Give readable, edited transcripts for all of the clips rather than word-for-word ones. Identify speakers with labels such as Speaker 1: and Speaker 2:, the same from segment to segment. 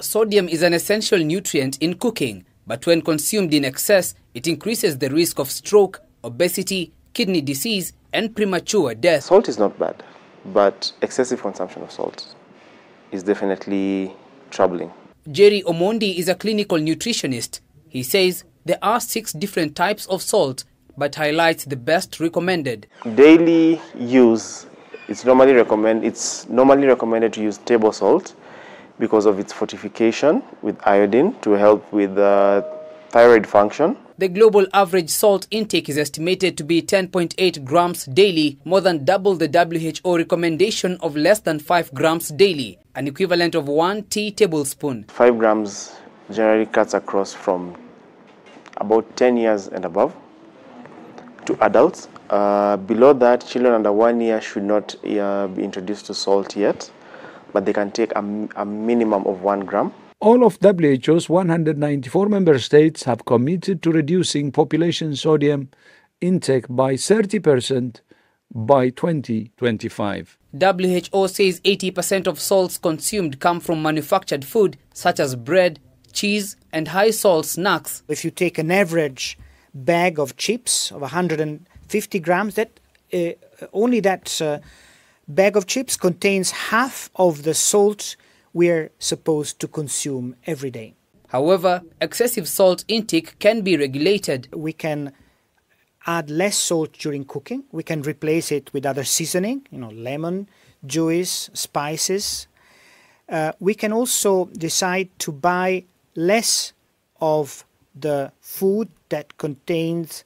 Speaker 1: Sodium is an essential nutrient in cooking, but when consumed in excess, it increases the risk of stroke, obesity, kidney disease, and premature death.
Speaker 2: Salt is not bad, but excessive consumption of salt is definitely troubling.
Speaker 1: Jerry Omondi is a clinical nutritionist. He says there are 6 different types of salt, but highlights the best recommended.
Speaker 2: Daily use, it's normally recommended to use table salt because of its fortification with iodine to help with thyroid function.
Speaker 1: The global average salt intake is estimated to be 10.8 grams daily, more than double the WHO recommendation of less than 5 grams daily, an equivalent of 1 tea tablespoon.
Speaker 2: 5 grams generally cuts across from about 10 years and above to adults. Below that, children under 1 year should not be introduced to salt yet, but they can take a minimum of 1 gram.
Speaker 3: All of WHO's 194 member states have committed to reducing population sodium intake by 30% by 2025.
Speaker 1: WHO says 80% of salts consumed come from manufactured food, such as bread, cheese, and high-salt snacks.
Speaker 4: If you take an average bag of chips of 150 grams, only that bag of chips contains half of the salt we're supposed to consume every day.
Speaker 1: However, excessive salt intake can be regulated.
Speaker 4: We can add less salt during cooking. We can replace it with other seasoning, lemon, juice, spices. We can also decide to buy less of the food that contains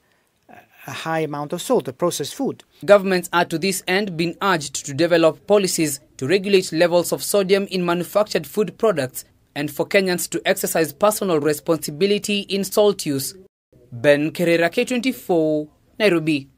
Speaker 4: a high amount of salt, the processed food.
Speaker 1: Governments are to this end being urged to develop policies to regulate levels of sodium in manufactured food products and for Kenyans to exercise personal responsibility in salt use. Ben Kerera, K24, Nairobi.